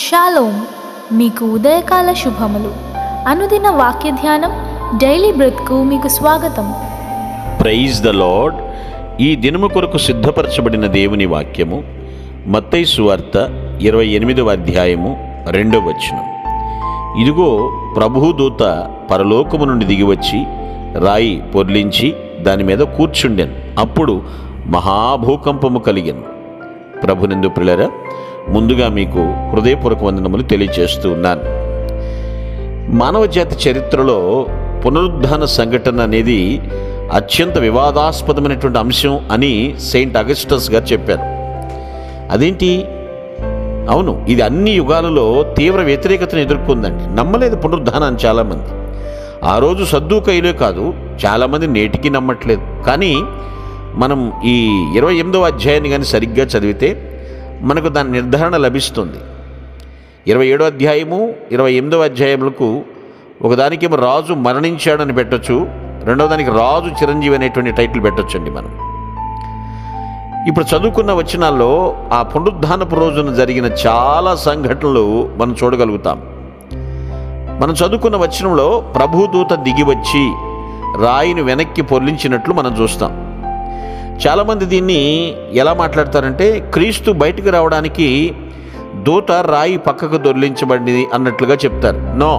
Shalom, మీకు ఉదయకాల శుభములు. అనుదిన వాక్య ధ్యానం డైలీ బ్రెత్కు మీకు స్వాగతం. Praise the Lord. ఈ దినము కొరకు సిద్ధపరచబడిన దేవుని వాక్యము మత్తయి సువార్త 28వ అధ్యాయము 2వ వచనం. ఇదిగో ప్రభువు దూత పరలోకము నుండి దిగివచ్చి రాయి పొర్లించి దాని మీద కూర్చుండెను. అప్పుడు మహాభూకంపము కలిగెను. ప్రభునందు ప్రియులారా, ముందుగా మీకు హృదయపూర్వక వందనములు తెలియజేస్తూ ఉన్నాను. మానవ జాతి చరిత్రలో పునరుద్ధాన సంఘటన అనేది అత్యంత వివాదాస్పదమైనటువంటి అంశం అని సెయింట్ అగస్టస్ గారు చెప్పారు. అదేంటి? అవును, ఇది అన్ని యుగాలలో తీవ్ర వ్యతిరేకతను ఎదుర్కొందండి. నమ్మలేదు పునరుద్ధానాన్ని చాలామంది. ఆ రోజు సద్దూకయ్యులే కాదు, చాలామంది నేటికి నమ్మట్లేదు. కానీ మనం ఈ 28వ అధ్యాయాన్ని కానీ సరిగ్గా చదివితే మనకు దాని నిర్ధారణ లభిస్తుంది. 27వ అధ్యాయము 28వ అధ్యాయములకు ఒకదానికేమో రాజు మరణించాడని పెట్టొచ్చు, రెండవ దానికి రాజు చిరంజీవి అనేటువంటి టైటిల్ పెట్టొచ్చండి. మనం ఇప్పుడు చదువుకున్న వచనాల్లో ఆ పునరుద్ధానపు రోజున జరిగిన చాలా సంఘటనలు మనం చూడగలుగుతాం. మనం చదువుకున్న వచనంలో ప్రభుదూత దిగివచ్చి రాయిని వెనక్కి పొర్లించినట్లు మనం చూస్తాం. చాలామంది దీన్ని ఎలా మాట్లాడతారంటే క్రీస్తు బయటకు రావడానికి దూత రాయి పక్కకు దొర్లించబడింది అన్నట్లుగా చెప్తారు. నో,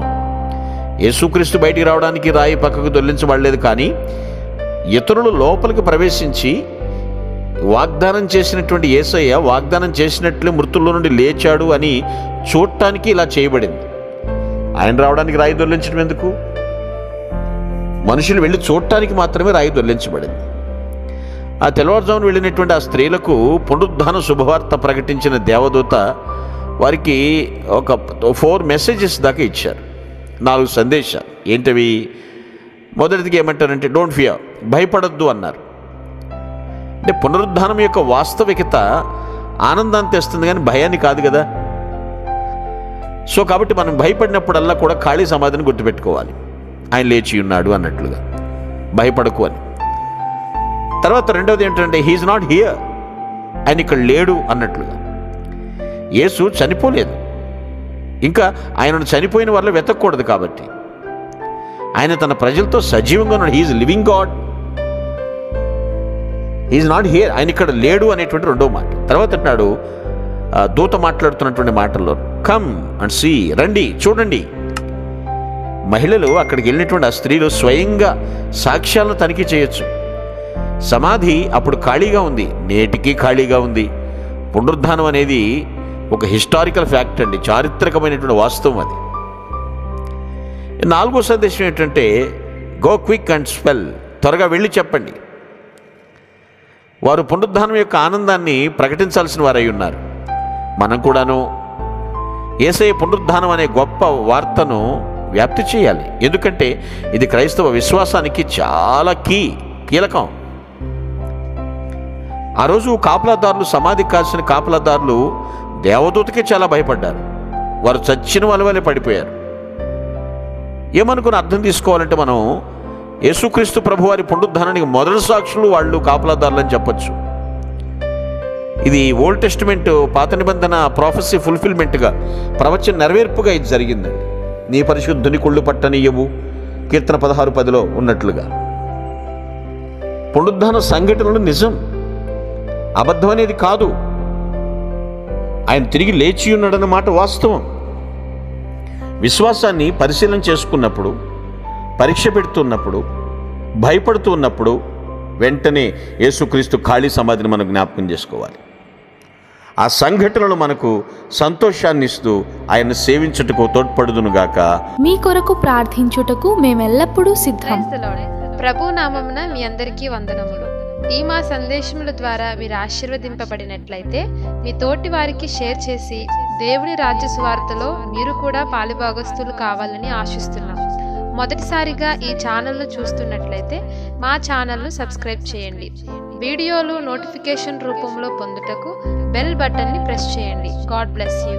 యేసుక్రీస్తు బయటికి రావడానికి రాయి పక్కకు దొర్లించబడలేదు. కానీ ఇతరులు లోపలికి ప్రవేశించి వాగ్దానం చేసినటువంటి యేసయ్య వాగ్దానం చేసినట్లు మృతుల్లో నుండి లేచాడు అని చూడటానికి ఇలా చేయబడింది. ఆయన రావడానికి రాయి దొర్లించడం ఎందుకు? మనుషులు వెళ్ళి చూడటానికి మాత్రమే రాయి దొర్లించబడింది. ఆ తెల్లవారుజామున వెళ్ళినటువంటి ఆ స్త్రీలకు పునరుద్ధాన శుభవార్త ప్రకటించిన దేవదూత వారికి ఒక 4 మెసేజెస్ దాకా ఇచ్చారు. 4 సందేశాలు. ఏంటవి? మొదటిదిగా ఏమంటారంటే డోంట్ ఫియర్, భయపడొద్దు అన్నారు. అంటే పునరుద్ధానం యొక్క వాస్తవికత ఆనందాన్ని తెస్తుంది కానీ భయాన్ని కాదు కదా. సో కాబట్టి మనం భయపడినప్పుడల్లా కూడా ఖాళీ సమాధిని గుర్తుపెట్టుకోవాలి. ఆయన లేచి ఉన్నాడు అన్నట్లుగా, భయపడకు అని. తర్వాత రెండవది ఏంటంటే హీఈస్ నాట్ హియర్, ఆయన ఇక్కడ లేడు అన్నట్లుగా. యేసు చనిపోలేదు, ఇంకా ఆయనను చనిపోయిన వల్ల వెతకూడదు. కాబట్టి ఆయన తన ప్రజలతో సజీవంగా ఉన్నాడు. He is living God, he is not here, ఆయన ఇక్కడ లేడు అనేటువంటి రెండో మాట. తర్వాత అంటున్నాడు దూత మాట్లాడుతున్నటువంటి మాటల్లో కమ్ అండ్ సీ, రండి చూడండి. మహిళలు అక్కడికి వెళ్ళినటువంటి ఆ స్త్రీలు స్వయంగా సాక్ష్యాలను తనిఖీ చేయొచ్చు. సమాధి అప్పుడు ఖాళీగా ఉంది, నేటికి ఖాళీగా ఉంది. పునరుద్ధానం అనేది ఒక హిస్టారికల్ ఫ్యాక్ట్ అండి, చారిత్రకమైనటువంటి వాస్తవం అది. 4వ సందేశం ఏంటంటే గో క్విక్ అండ్ స్పెల్, త్వరగా వెళ్ళి చెప్పండి. వారు పునరుద్ధానం యొక్క ఆనందాన్ని ప్రకటించాల్సిన వారై ఉన్నారు. మనం కూడాను యేసయ్య పునరుద్ధానం అనే గొప్ప వార్తను వ్యాప్తి చేయాలి. ఎందుకంటే ఇది క్రైస్తవ విశ్వాసానికి చాలా కీలకం. ఆ రోజు కాపలాదారులు, సమాధికి కాల్సిన కాపలాదారులు దేవదూతకే చాలా భయపడ్డారు. వారు చచ్చిన వాళ్ళే పడిపోయారు. ఏమనుకుని అర్థం తీసుకోవాలంటే మనం యేసుక్రీస్తు ప్రభువారి పునరుద్ధానానికి మొదటి సాక్షులు వాళ్ళు కాపలాదారులు అని చెప్పచ్చు. ఇది ఓల్డ్ టెస్టిమెంట్, పాత నిబంధన ప్రాఫెసీ ఫుల్ఫిల్మెంట్గా, ప్రవచన నెరవేర్పుగా ఇది జరిగిందండి. నీ పరిశుద్ధుని కుళ్ళు పట్టనీయవు, కీర్తన 16:10లో ఉన్నట్లుగా. పునరుద్ధాన సంఘటనలు నిజం, అబద్ధం అనేది కాదు. ఆయన తిరిగి లేచి ఉన్నాడన్నమాట వాస్తవం. విశ్వాసాన్ని పరిశీలన చేసుకున్నప్పుడు, పరీక్ష పెడుతున్నప్పుడు, భయపడుతూ ఉన్నప్పుడు వెంటనే యేసుక్రీస్తు ఖాళీ సమాధిని మనం జ్ఞాపకం చేసుకోవాలి. ఆ సంఘటనలు మనకు సంతోషాన్ని ఇస్తూ ఆయన సేవించుటకు తోడ్పడుదునుగాక. మీ కొరకు ప్రార్థించుటకు మేమెల్లప్పుడూ సిద్ధం. ప్రభు నామమున మీ అందరికీ వందనములు. ఈ మా సందేశముల ద్వారా మీరు ఆశీర్వదింపబడినట్లయితే మీ తోటి వారికి షేర్ చేసి దేవుని రాజ్య సువార్తలో మీరు కూడా పాలుభాగస్తులు కావాలని ఆశిస్తున్నాం. మొదటిసారిగా ఈ ఛానల్ను చూస్తున్నట్లయితే మా ఛానల్ను సబ్స్క్రైబ్ చేయండి. వీడియోలు నోటిఫికేషన్ రూపంలో పొందుటకు బెల్ బటన్ని ప్రెస్ చేయండి. God bless you.